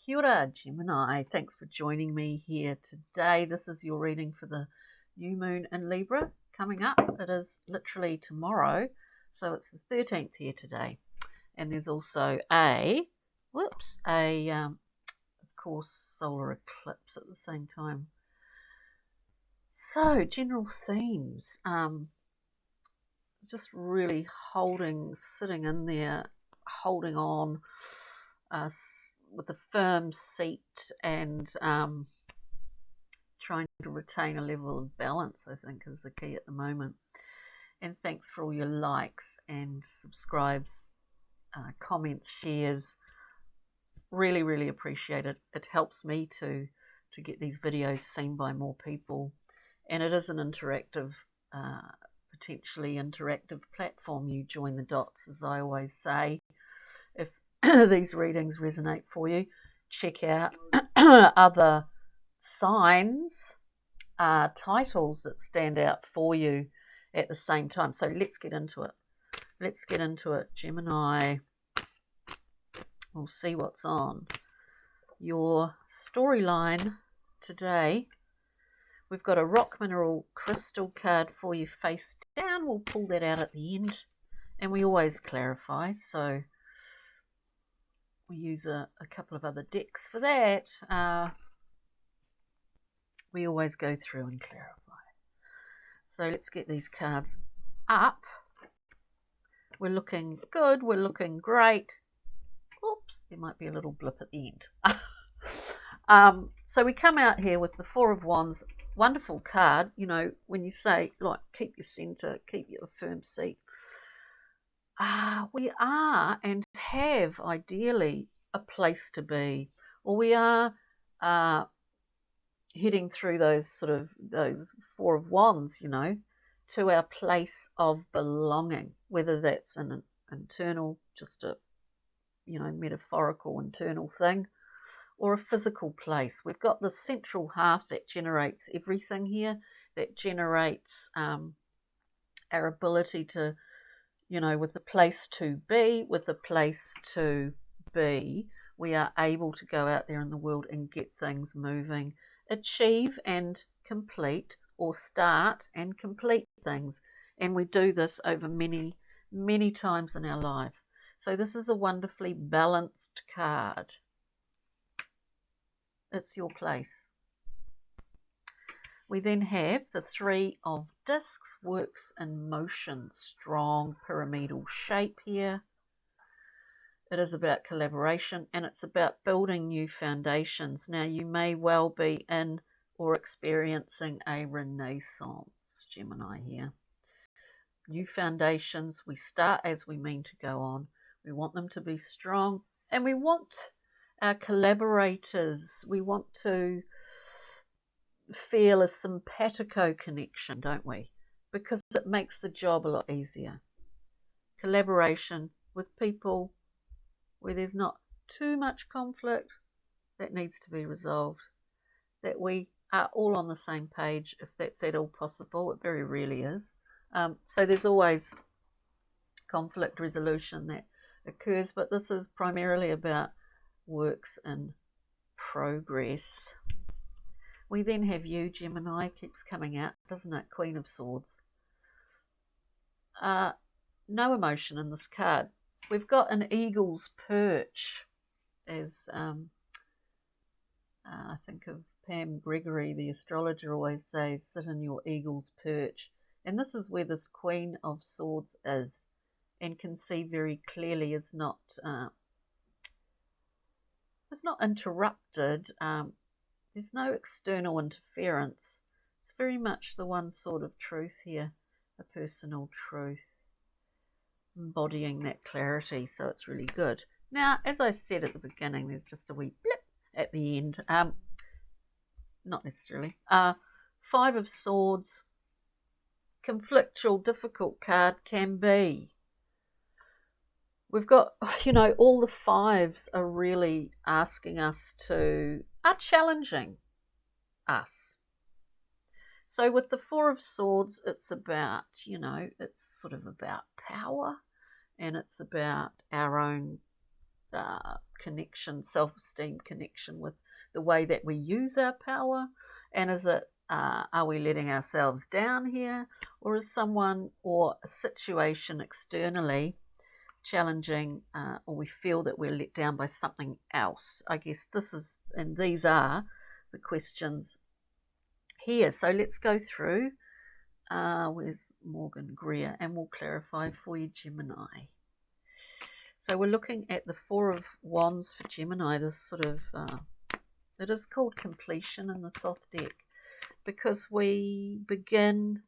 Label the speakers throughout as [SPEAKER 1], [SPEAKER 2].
[SPEAKER 1] Kia ora, Gemini. Thanks for joining me here today. This is your reading for the new moon in Libra coming up. It is literally tomorrow, so it's the 13th here today. And there's also of course, solar eclipse at the same time. So, general themes. Just really sitting in there, holding on with a firm seat and trying to retain a level of balance, I think, is the key at the moment. And thanks for all your likes and subscribes, comments, shares. Really, really appreciate it. It helps me to get these videos seen by more people. And it is an interactive, potentially interactive platform. You join the dots, as I always say. If these readings resonate for you, check out other signs, titles that stand out for you at the same time. So let's get into it. Gemini, we'll see what's on your storyline today. We've got a rock mineral crystal card for you face down. We'll pull that out at the end, and we always clarify, so we use a couple of other decks for that. We always go through and clarify. So let's get these cards up. We're looking good. We're looking great. Oops, there might be a little blip at the end. So we come out here with the Four of Wands. Wonderful card. You know, when you say, like, keep your centre, keep your firm seat. We are and have ideally a place to be, or we are heading through those Four of Wands, you know, to our place of belonging, whether that's an internal, just a, you know, metaphorical internal thing, or a physical place. We've got the central half that generates everything here, that generates our ability to, you know, with the place to be, we are able to go out there in the world and get things moving, achieve and complete, or start and complete things. And we do this over many, many times in our life. So this is a wonderfully balanced card. It's your place. We then have the Three of Discs, works in motion, strong pyramidal shape here. It is about collaboration, and it's about building new foundations. Now, you may well be in or experiencing a renaissance, Gemini here. New foundations, we start as we mean to go on. We want them to be strong, and we want our collaborators, we want to feel a simpatico connection, don't we? Because it makes the job a lot easier. Collaboration with people where there's not too much conflict that needs to be resolved, that we are all on the same page, if that's at all possible. It very rarely is. So there's always conflict resolution that occurs, but this is primarily about works in progress. We then have you, Gemini, keeps coming out, doesn't it? Queen of Swords. No emotion in this card. We've got an eagle's perch, as I think of Pam Gregory, the astrologer, always says, sit in your eagle's perch. And this is where this Queen of Swords is, and can see very clearly is not interrupted. There's no external interference. It's very much the one sort of truth here, a personal truth, embodying that clarity. So it's really good. Now, as I said at the beginning, there's just a wee blip at the end. Not necessarily. Five of Swords, conflictual, difficult card can be. We've got, you know, all the fives are really asking us are challenging us. So with the Four of Swords, it's about, you know, it's sort of about power, and it's about our own connection, self-esteem connection with the way that we use our power? And is it, are we letting ourselves down here? Or is someone or a situation externally challenging, or we feel that we're let down by something else? I guess this is, and these are the questions here. So let's go through. Where's Morgan Greer? And we'll clarify for you, Gemini. So we're looking at the Four of Wands for Gemini, this sort of, it is called completion in the Thoth deck, because we begin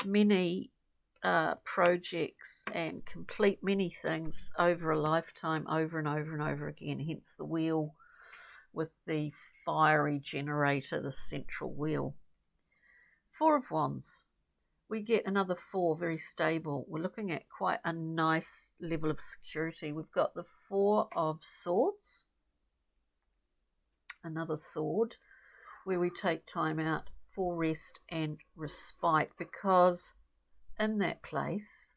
[SPEAKER 1] many projects and complete many things over a lifetime, over and over and over again, hence the wheel with the fiery generator, the central wheel. Four of Wands. We get another four, very stable. We're looking at quite a nice level of security. We've got the Four of Swords, another sword, where we take time out for rest and respite, because in that place,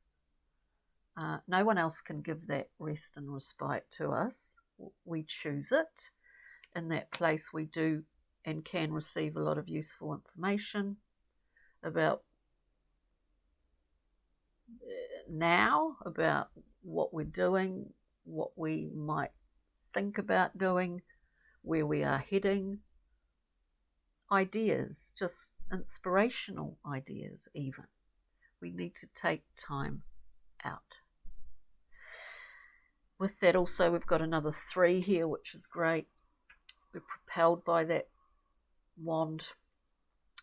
[SPEAKER 1] no one else can give that rest and respite to us. We choose it. In that place, we do and can receive a lot of useful information about now, about what we're doing, what we might think about doing, where we are heading, ideas, just inspirational ideas even. We need to take time out. With that also, we've got another three here, which is great. We're propelled by that wand.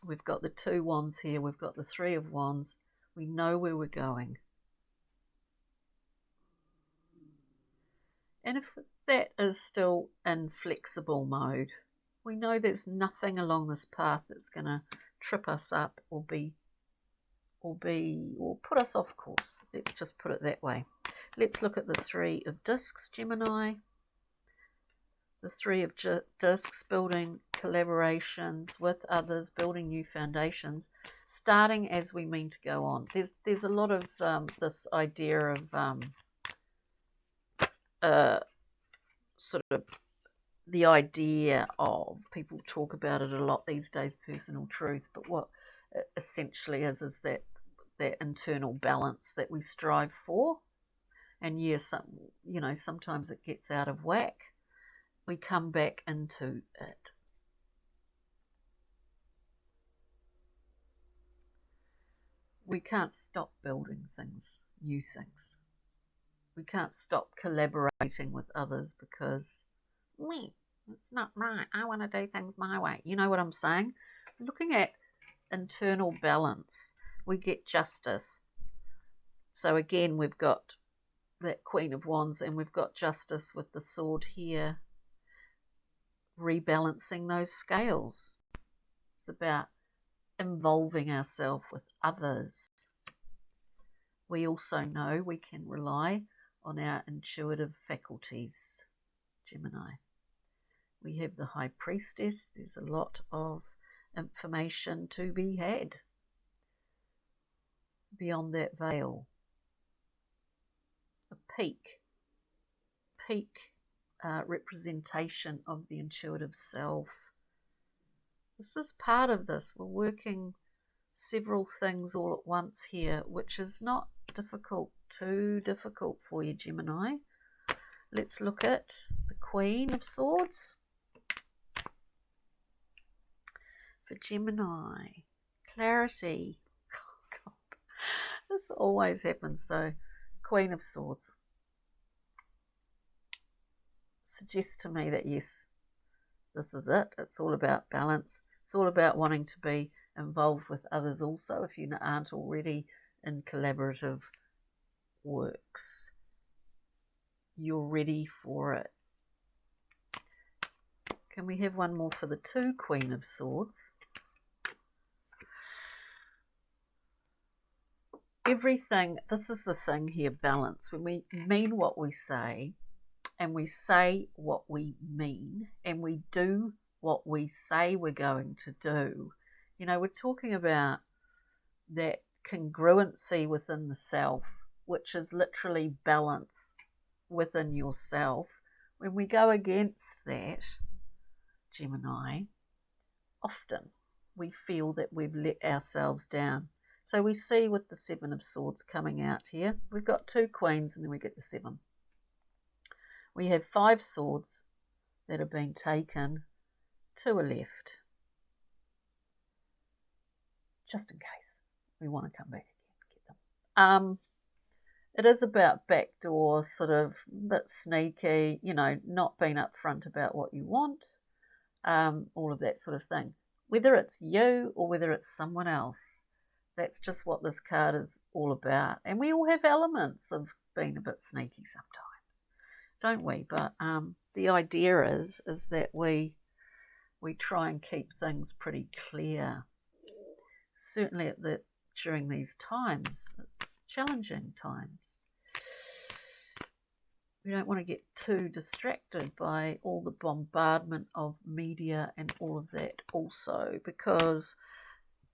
[SPEAKER 1] We've got the two wands here. We've got the Three of Wands. We know where we're going. And if that is still in flexible mode, we know there's nothing along this path that's going to trip us up or put us off course. Let's just put it that way. Let's look at the Three of Discs, Gemini. The Three of Discs, building collaborations with others, building new foundations, starting as we mean to go on. There's a lot of this idea of sort of the idea of, people talk about it a lot these days, personal truth, but what it essentially is that internal balance that we strive for. And yes, sometimes it gets out of whack. We come back into it. We can't stop building things, new things. We can't stop collaborating with others because, it's not right. I want to do things my way. You know what I'm saying? Looking at internal balance, we get justice. So again, we've got that Queen of Wands, and we've got justice with the sword here, rebalancing those scales. It's about involving ourselves with others. We also know we can rely on our intuitive faculties, Gemini. We have the High Priestess. There's a lot of information to be had beyond that veil. A peak representation of the intuitive self. This is part of this. We're working several things all at once here, which is not too difficult for you, Gemini. Let's look at the Queen of Swords for Gemini. Clarity. Oh God, this always happens. So, Queen of Swords suggests to me that yes, this is it. It's all about balance. It's all about wanting to be involved with others also, if you aren't already in collaborative works. You're ready for it. Can we have one more for the two Queen of Swords? Everything, this is the thing here, balance. When we mean what we say, and we say what we mean, and we do what we say we're going to do, we're talking about that congruency within the self, which is literally balance within yourself, When we go against that, Gemini, often we feel that we've let ourselves down. So we see with the Seven of Swords coming out here, we've got 2 queens and then we get the 7. We have 5 swords that have been taken to a left, just in case we want to come back again and get them. It is about backdoor, sort of a bit sneaky, not being upfront about what you want, all of that sort of thing. Whether it's you or whether it's someone else, that's just what this card is all about. And we all have elements of being a bit sneaky sometimes, don't we? But the idea is that we try and keep things pretty clear. Certainly during these times, it's challenging times. We don't want to get too distracted by all the bombardment of media and all of that also, because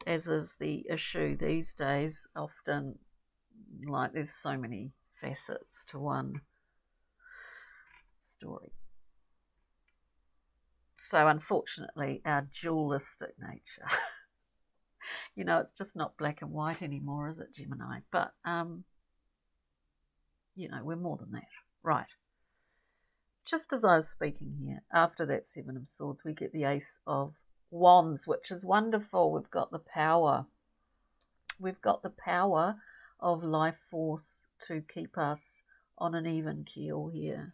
[SPEAKER 1] as is the issue these days, often, like, there's so many facets to one story. So unfortunately, our dualistic nature, it's just not black and white anymore, is it, Gemini? But, we're more than that. Right. Just as I was speaking here, after that 7 of Swords, we get the Ace of Wands, which is wonderful. We've got the power. We've got the power of life force to keep us on an even keel here,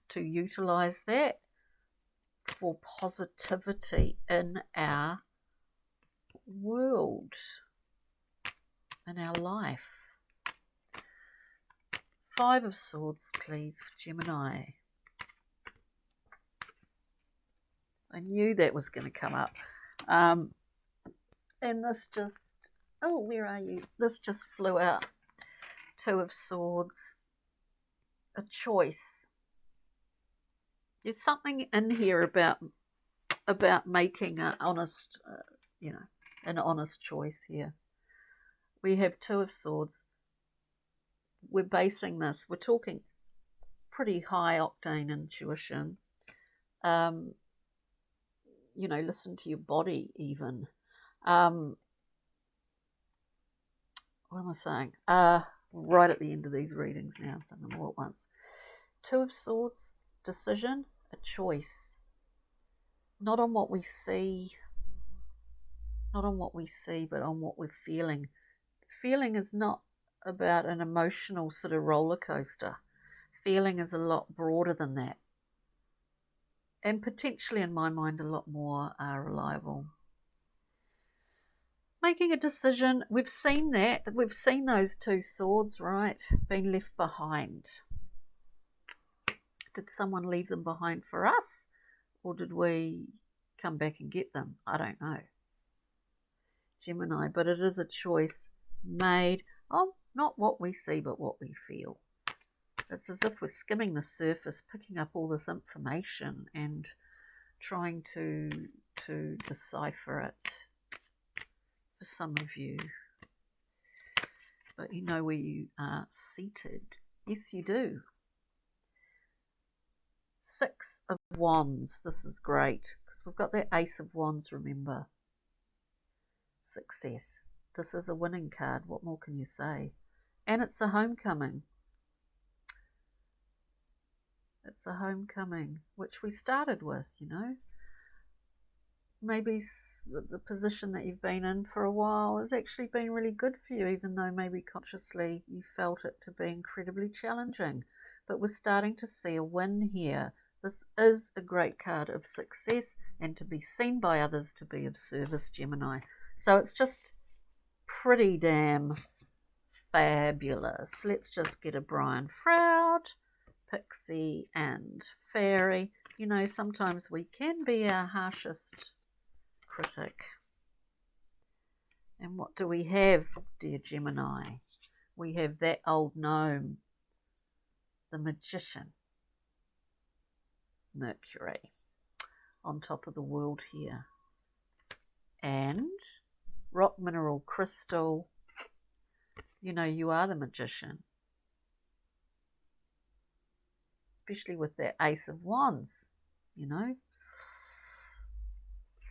[SPEAKER 1] to utilize that for positivity in our world, in our life. 5 of Swords, please, for Gemini. I knew that was going to come up. And this just, where are you? This just flew out. 2 of Swords, a choice. There's something in here about making an honest, an honest choice here. We have 2 of Swords. We're basing this, we're talking pretty high octane intuition. Listen to your body even. What am I saying? Right at the end of these readings now, I've done them all at once. 2 of Swords, decision, a choice. Not on what we see, but on what we're feeling. Feeling is not about an emotional sort of roller coaster. Feeling is a lot broader than that. And potentially, in my mind, a lot more reliable. Making a decision, we've seen that. We've seen those 2 swords, right, being left behind. Did someone leave them behind for us? Or did we come back and get them? I don't know, Gemini. But it is a choice made of not what we see, but what we feel. It's as if we're skimming the surface, picking up all this information and trying to decipher it for some of you. But you know where you are seated. Yes, you do. 6 of Wands. This is great because we've got that Ace of Wands, remember. Success. This is a winning card. What more can you say? And it's a homecoming. It's a homecoming, which we started with, Maybe the position that you've been in for a while has actually been really good for you, even though maybe consciously you felt it to be incredibly challenging. But we're starting to see a win here. This is a great card of success and to be seen by others, to be of service, Gemini. So it's just pretty damn fabulous. Let's just get a Brian Froud, Pixie and Fairy. Sometimes we can be our harshest critic. And what do we have, dear Gemini? We have that old gnome, the Magician, Mercury, on top of the world here. And rock, mineral, crystal. You are the magician. especially with that Ace of Wands, you know.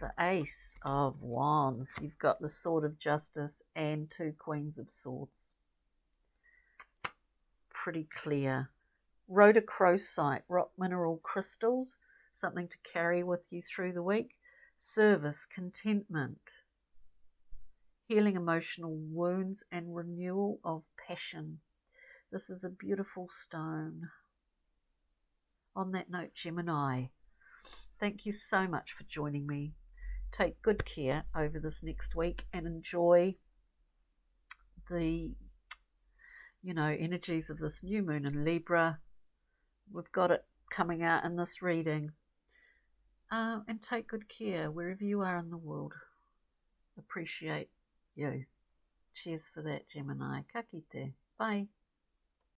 [SPEAKER 1] The Ace of Wands. You've got the Sword of Justice and 2 Queens of Swords. Pretty clear. Rhodochrosite, rock mineral crystals, something to carry with you through the week. Service, contentment, healing emotional wounds, and renewal of passion. This is a beautiful stone. On that note, Gemini, thank you so much for joining me. Take good care over this next week and enjoy the, energies of this new moon in Libra. We've got it coming out in this reading. And take good care wherever you are in the world. Appreciate you. Cheers for that, Gemini. Ka kite. Bye.